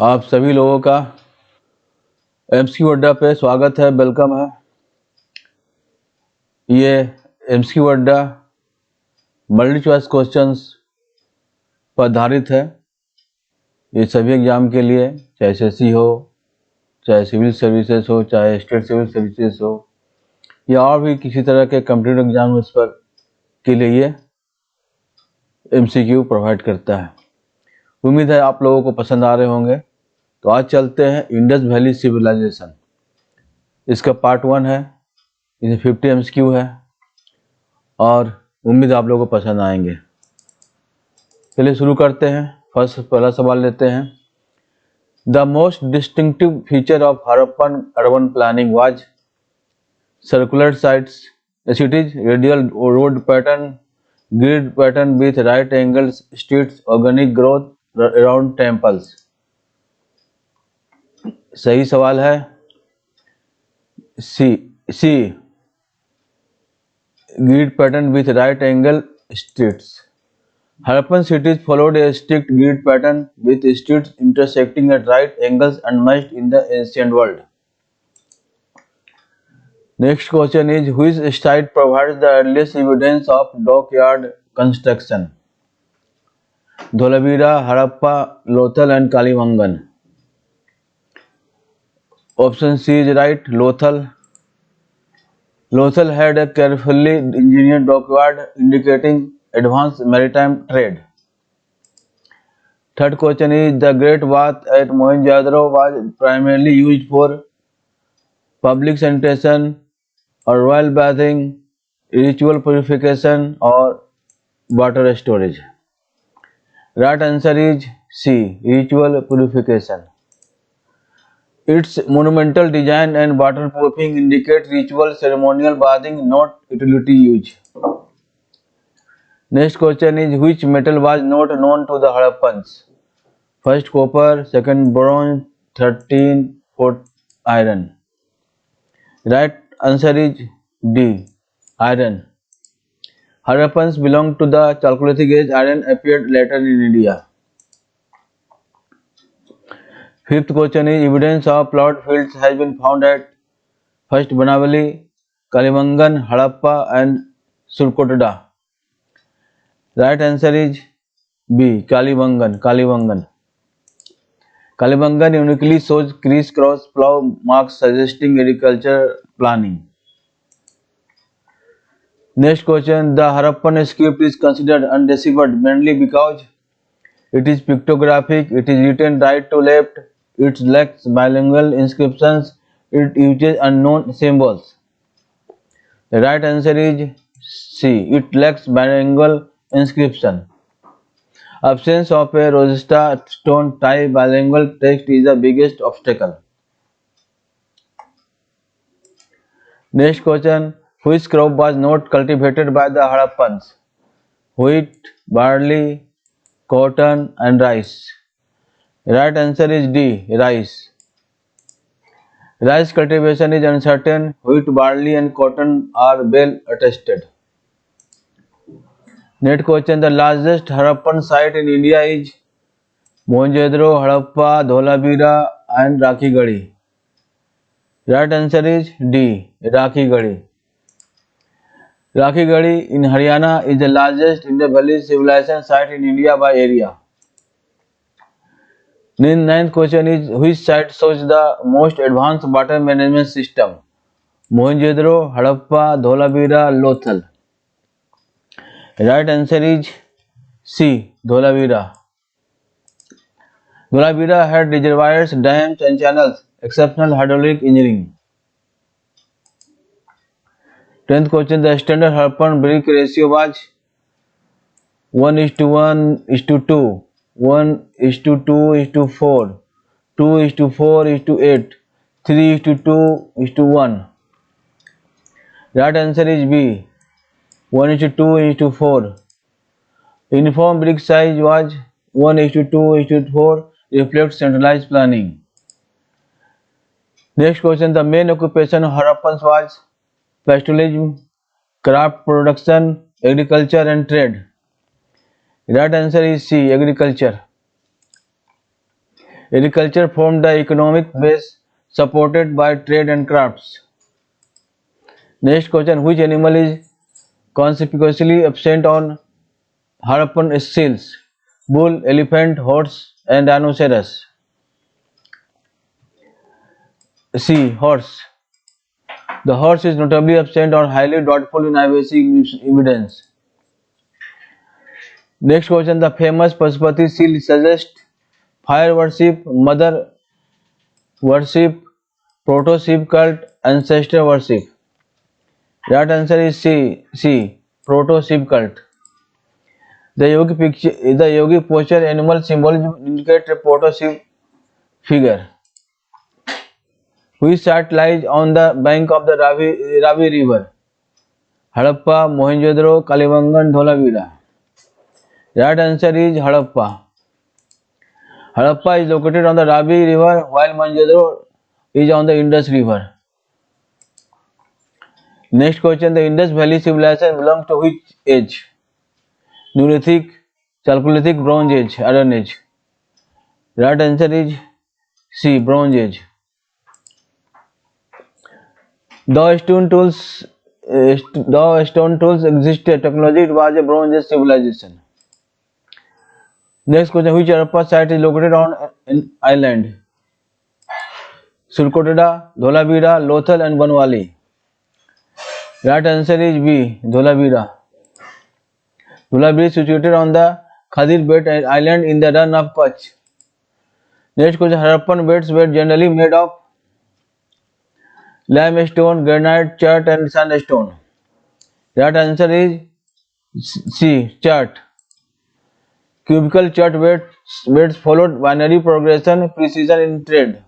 आप सभी लोगों का एमसीक्यू अड्डा पे स्वागत है, वेलकम है। ये एमसीक्यू अड्डा मल्टी चॉइस क्वेश्चंस पर आधारित है। ये सभी एग्जाम के लिए, चाहे एसएससी हो, चाहे सिविल सर्विसेज हो, चाहे स्टेट सिविल सर्विसेज हो, या और भी किसी तरह के कम्पिटिटिव एग्जाम उस पर के लिए ये एमसीक्यू प्रोवाइड करता है। उम्मीद है आप लोगों को पसंद आ रहे होंगे। तो आज चलते हैं इंडस वैली सिविलाइजेशन। इसका पार्ट 1 है, इसमें 50 एमसीक्यू है और उम्मीद आप लोगों को पसंद आएंगे। चलिए शुरू करते हैं। पहला सवाल लेते हैं। The most distinctive feature of Harappan urban planning was circular sites, cities, radial road pattern, grid pattern with right angled streets, organic growth around temples। सही सवाल है सी grid pattern with right angle streets। Harappan cities followed a strict grid pattern with streets intersecting at right angles unmatched in the ancient world। Next question is, which site provides the earliest evidence of dockyard construction? Dholavira, Harappa, Lothal and Kalimangan। Option C is right, Lothal। Lothal had a carefully engineered dockyard indicating advanced maritime trade। Third question is, the Great Bath at Mohenjo-daro was primarily used for public sanitation or royal bathing, ritual purification or water storage। Right answer is C, ritual purification। Its monumental design and waterproofing indicate ritual ceremonial bathing, not utility use। Next question is, which metal was not known to the Harappans? First copper, second bronze, 4th iron। Right answer is D, iron। Harappans belong to the Chalcolithic age. Iron appeared later in India। Fifth question is, evidence of plowed fields has been found at first Banavali, Kalimangan, Harappa and Surkotda। Right answer is B, Kalimangan। Kalimangan uniquely shows criss-cross plow marks suggesting agriculture planning। Next question, the Harappan script is considered undeciphered mainly because it is pictographic, it is written right to left, it lacks bilingual inscriptions, it uses unknown symbols। The right answer is C, it lacks bilingual inscription। Absence of a Rosetta Stone type bilingual text is the biggest obstacle। Next question, which crop was not cultivated by the Harappans? Wheat, barley, cotton and rice। Right answer is D, rice। Rice cultivation is uncertain. Wheat, barley and cotton are well attested। Next question, the largest Harappan site in India is Mohenjo-daro, Harappa, Dholavira and Rakhigarhi। Right answer is D, Rakhigarhi। Rakhigarhi in Haryana is the largest Indus Valley civilization site in India by area। Ninth question is, which site shows the most advanced water management system? Mohenjo-daro, Harappa, Dholavira, Lothal। Right answer is C, Dholavira। Dholavira had reservoirs, dams and channels, exceptional hydraulic engineering। 10th question, the standard Harappan brick ratio was 1:1:2, 1:2:4, 2:4:8, 3:2:1। Right answer is B, 1:2:4। Uniform brick size was 1:2:4, reflects centralized planning। Next question, the main occupation of Harappans was pastoralism, craft production, agriculture and trade। Right answer is C, agriculture। Agriculture formed the economic base supported by trade and crafts. Next question, which animal is conspicuously absent on Harappan seals? Bull, elephant, horse and rhinoceros. C. Horse. The horse is notably absent or highly doubtful in IBC evidence. Next question, the famous Pashupati seal suggests fire worship, mother worship, proto-Shiv cult, ancestor worship. Right answer is C. Proto-Shiv cult. The yogi posture, animal symbolism indicate a proto-Shiv figure. Which site lies on the bank of the Ravi river? Harappa, Mohenjo-daro, Kalibangan, Dholavira. Right answer is Harappa. Harappa is located on the Ravi river while Mohenjo-daro is on the Indus river. Next question, the Indus Valley civilization belongs to which age? Neolithic, Chalcolithic, Bronze Age, Iron Age. Right answer is C. Bronze Age. The stone tools existed. Technology, it was a Bronze Age civilization. Next question, which Harappa site is located on an island? Surkoteda, Dholavira, Lothal and Banwali. Right answer is B. Dholavira. Dholavira is situated on the Khadir Bed island in the Run of Kutch. Next question, Harappan beds were generally made of limestone, granite, chert and sandstone. Right answer is C. Chert. Cubical chert beds followed binary progression, precision in trade.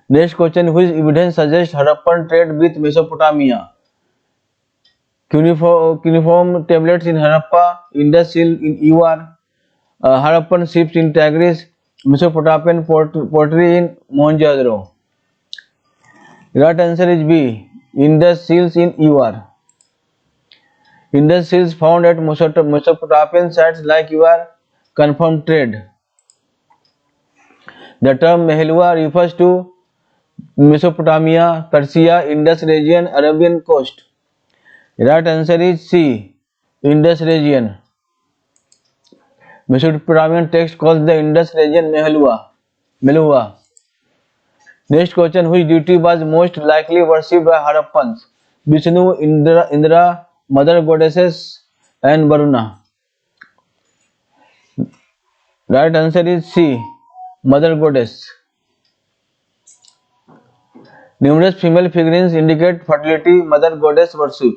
Next question, which evidence suggests Harappan trade with Mesopotamia? Cuneiform tablets in Harappa, Indus seal in Ewar, Harappan ships in Tigris, Mesopotamian pottery in Mohenjo-daro. Right answer is B. Indus seals in Ewar. Indus seals found at Mesopotamian sites like Ewar confirm trade. The term Mehelua refers to Mesopotamia, Persia, Indus region, Arabian coast. Right answer is C. Indus region. Mesopotamian text calls the Indus region Mehelua. Next question, which deity was most likely worshipped by Harappans? Vishnu, Indra, Mother Goddesses and Varuna. Right answer is C. Mother Goddess. Numerous female figurines indicate fertility, Mother Goddess worship.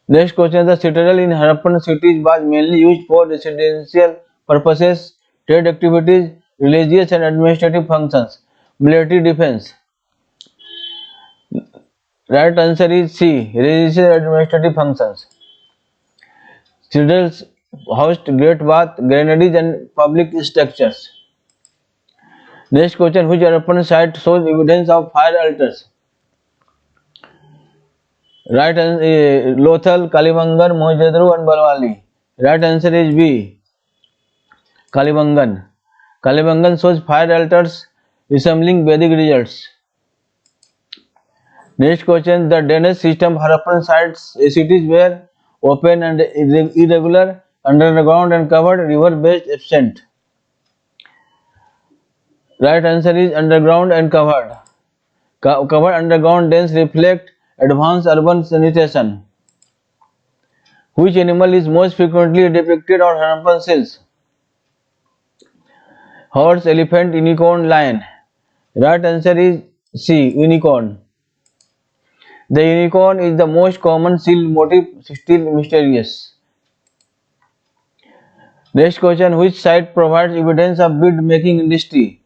Next question, the citadel in Harappan cities was mainly used for residential purposes, trade activities, religious and administrative functions, military defense. Right answer is C. Religious and administrative functions. Citadels housed great bath, granaries and public structures. Next question, which Harappan site shows evidence of fire altars? Right answer Lothal, Kalibangan, Mohenjo-daro and Banwali. Right answer is B. Kalibangan. Kalibangan shows fire altars resembling Vedic results. Next question, the drainage system Harappan cities were open and irregular, underground and covered, river based absent. Right answer is underground and covered. Covered underground dens reflect advanced urban sanitation. Which animal is most frequently depicted on Harappan seals? Horse, elephant, unicorn, lion. Right answer is C. Unicorn. The unicorn is the most common seal motif, still mysterious. Next question, which site provides evidence of bead making industry?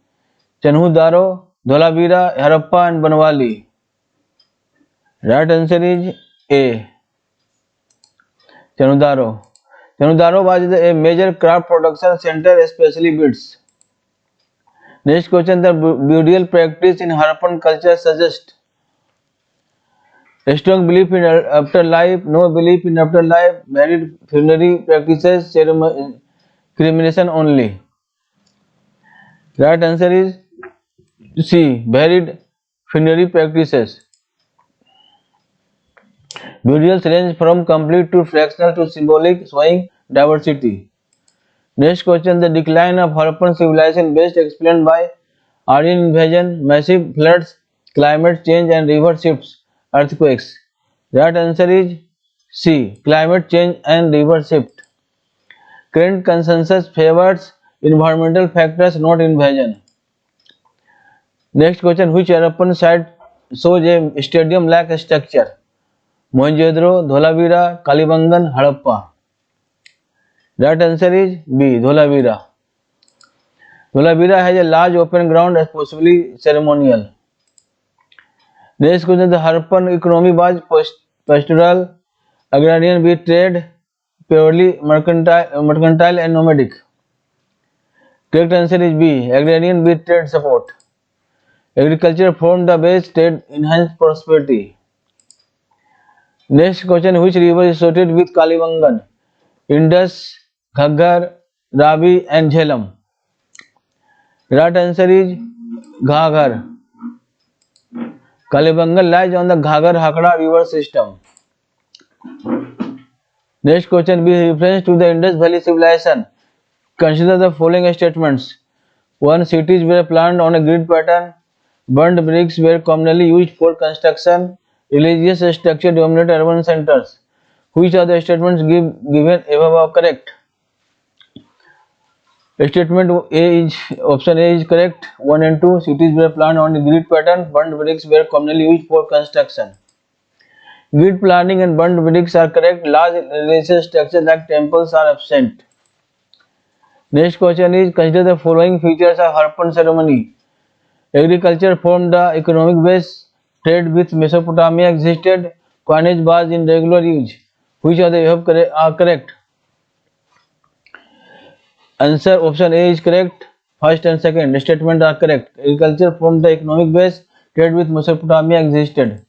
Chanhu-Daro, Dholavira, Harappa and Banwali. Right answer is A. Chanhu-Daro. Chanhu-Daro was a major craft production center, especially beads. Next question, the burial practice in Harappan culture suggests a strong belief in afterlife, no belief in afterlife, married funerary practices, cremation only. Right answer is C. Varied funerary practices. Burials range from complete to fractional to symbolic, showing diversity. Next question: the decline of Harappan civilization best explained by Aryan invasion, massive floods, climate change, and river shifts, earthquakes. Right answer is C. Climate change and river shift. Current consensus favors environmental factors, not invasion. Next question: which Harappan site shows a stadium-like structure? Mohenjo-daro, Dholavira, Kalibangan, Harappa. Right answer is B. Dholavira. Dholavira has a large open ground, possibly ceremonial. Next question: the Harappan economy was pastoral, agrarian with trade, purely mercantile and nomadic. Correct answer is B. Agrarian with trade support. Agriculture formed the base, trade enhanced prosperity. Next question: which river is associated with Kalibangan? Indus, Ghaggar, Ravi, and Jhelum. Right answer is Ghaggar. Kalibangan lies on the Ghaggar-Hakra river system. Next question: with reference to the Indus Valley civilization, consider the following statements. 1. Cities were planned on a grid pattern. Burnt bricks were commonly used for construction. Religious structure dominated urban centers. Which of the statements given above are correct? Statement A is option A is correct. 1 and 2. Cities were planned on a grid pattern. Burnt bricks were commonly used for construction. Grid planning and burnt bricks are correct. Large religious structures like temples are absent. Next question is: consider the following features of Harappan ceremony. Agriculture formed the economic base. Trade with Mesopotamia existed. Coinage was in regular use. Which of the above are correct? Answer option A is correct. First and second statement are correct. Agriculture formed the economic base. Trade with Mesopotamia existed.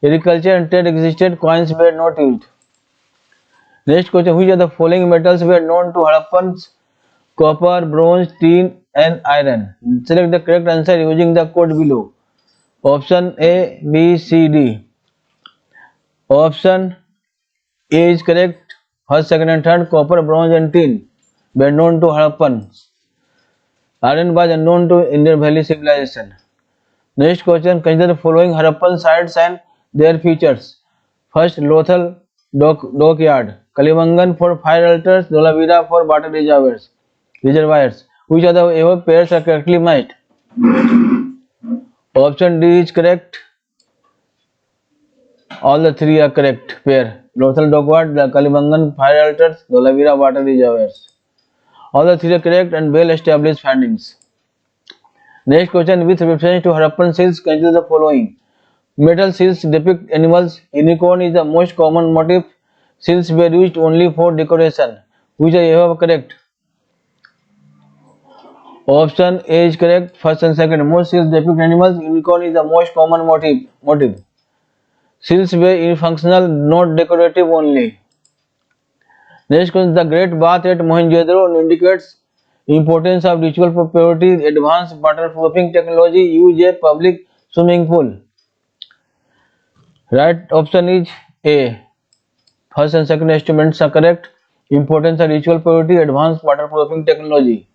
Agriculture and trade existed. Coins were not used. Next question: which of the following metals were known to Harappans? Copper, bronze, tin, and iron. Select the correct answer using the code below. Option A, B, C, D. Option A is correct. First, second, and third: copper, bronze, and tin were known to Harappans. Iron was unknown to Indus Valley civilization. Next question: consider the following Harappan sites and their features. First, Lothal dockyard, Kalibangan for fire altars, Dholavira for water reservoirs. Which of the above pairs are correctly matched? Option D is correct. All the three are correct pair. Lothal dockyard, the Kalibangan fire altars, Dholavira water reservoirs. All the three are correct and well established findings. Next question: with reference to Harappan seals, consider the following. Metal seals depict animals. Unicorn is the most common motif. Seals were used only for decoration. Which are above correct? Option A is correct. First and second. Most seals depict animals. Unicorn is the most common motif. Seals were functional, not decorative only. Next question: the Great Bath at Mohenjo-daro indicates importance of ritual for purity. Advanced waterproofing technology use a public swimming pool. Right option is A. First and second statements are correct. Importance of ritual purity, advanced waterproofing technology.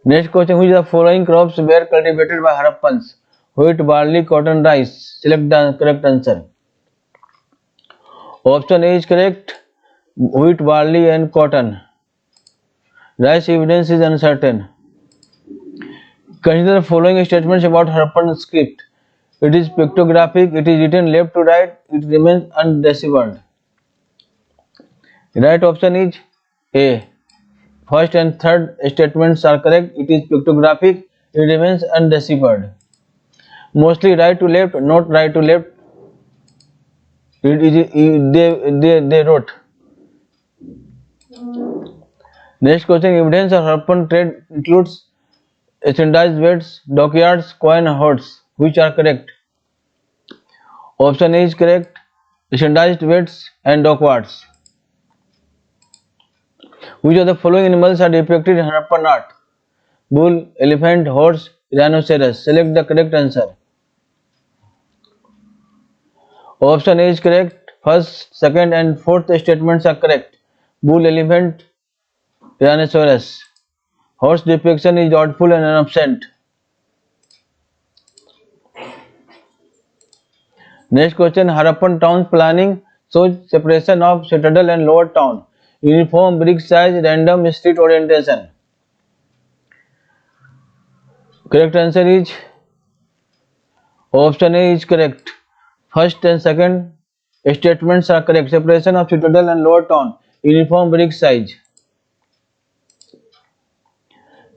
Next question: which of the following crops were cultivated by Harappans? Wheat, barley, cotton, rice. Select the correct answer. Option A is correct. Wheat, barley, and cotton. Rice evidence is uncertain. Consider the following statements about Harappan script. It is pictographic. It is written left to right. It remains undeciphered. Right option is A. First and third statements are correct. It is pictographic. It remains undeciphered. Mostly right to left, not right to left. They wrote. Next question: evidence of Harappan trade includes standardized weights, dockyards, coin, hordes. Which are correct? Option A is correct. Standardized weights and dockyards. Which of the following animals are depicted in Harappan art? Bull, elephant, horse, rhinoceros. Select the correct answer. Option A is correct. First, second and fourth statements are correct. Bull, elephant, rhinoceros. Horse depiction is doubtful and absent. Next question, Harappan town planning shows separation of citadel and lower town. Uniform, brick size, random street orientation. Correct answer is option A is correct. First and second statements are correct. Separation of citadel and lower town. Uniform, brick size.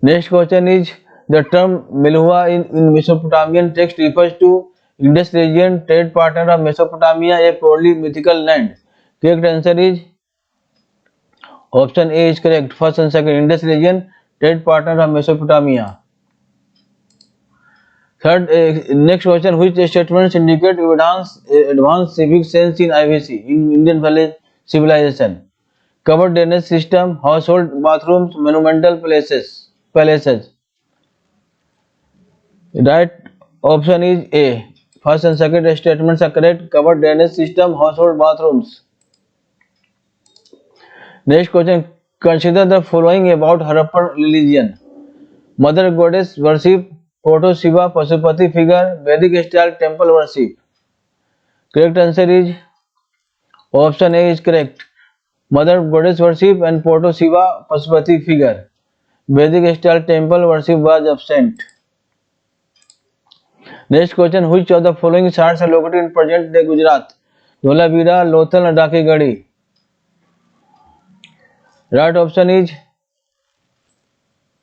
Next question is, the term Melhua in Mesopotamian text refers to Indus region, trade partner of Mesopotamia, a purely mythical land. Correct answer is option A is correct. First and second, Indus region, trade partner of Mesopotamia. Third, next question, which statements indicate advanced civic sense in IVC, in Indian village civilization? Covered drainage system, household bathrooms, monumental palaces. Right option is A. First and second statements are correct. Covered drainage system, household bathrooms. Next question, consider the following about Harappan religion. Mother goddess worship, proto Shiva, Pasupati figure, Vedic style temple worship. Correct answer is option A is correct. Mother goddess worship and proto Shiva, Pasupati figure. Vedic style temple worship was absent. Next question, which of the following shahars are located in present day Gujarat? Dholavira, Lothal, and Dakigadi. Right option is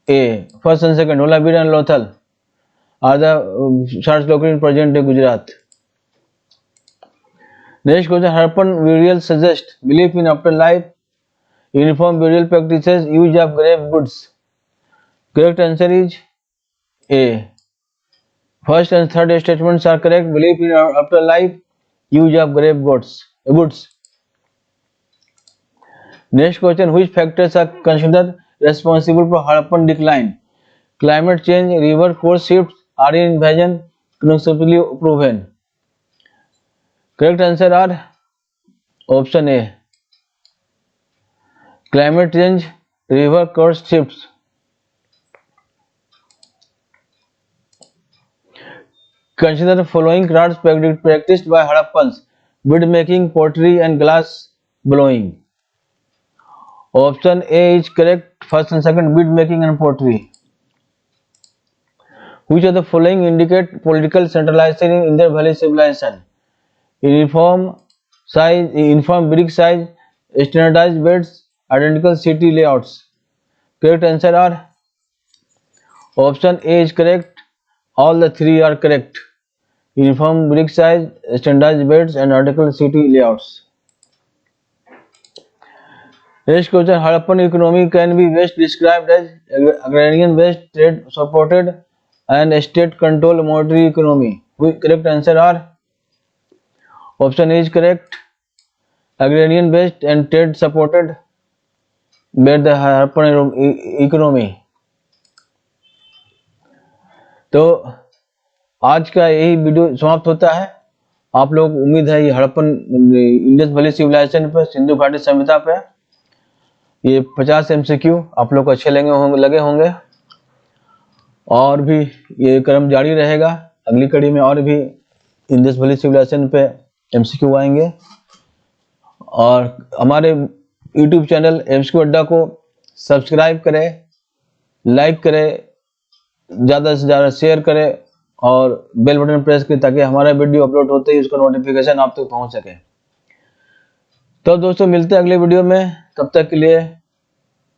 A. First and second, Dholavira and Lothal are the shahars located in present day Gujarat. Next question, Harappan burial suggest belief in afterlife, uniform burial practices, use of grave goods. Correct answer is A. First and third statements are correct. Belief in afterlife, use of grave goods. Next question, which factors are considered responsible for Harappan decline? Climate change, river course shifts, Aryan invasion, conclusively proven. Correct answer are option A. Climate change, river course shifts. Consider the following crafts practiced by Harappans: bead making, pottery, and glass blowing. Option A is correct. First and second, bead making and pottery. Which of the following indicate political centralization in Indus Valley civilization? Uniform brick size, standardized beds, identical city layouts. Correct answer are option A is correct. All the three are correct. Uniform brick size, standardized beds, and identical city layouts. Next question, Harappan economy can be best described as agrarian based, trade supported, and state controlled monetary economy. Correct answer are option A is correct. Agrarian based and trade supported were the Harappan economy. तो आज का यही video समाप्त होता है। आप लोग उम्मीद है ये हड़प्पन इंडस वैली सिविलाइजेशन पे, सिंधु घाटी सभ्यता पे ये 50 MCQ आप लोग को अच्छे लगे होंगे और भी ये क्रम जारी रहेगा। अगली कड़ी में और भी इंडस वैली सिविलाइजेशन पे MCQ आएंगे और हमारे YouTube चैनल MCQ अड्डा को सब्सक्राइब करें, लाइक करें, ज़्यादा से ज़्यादा शेयर करें और बेल बटन प्रेस करें ताकि हमारा वीडियो अपलोड होते ही उसका नोटिफिकेशन आप तक पहुंच सके। तो दोस्तों मिलते हैं अगले वीडियो में, तब तक के लिए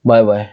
बाय बाय।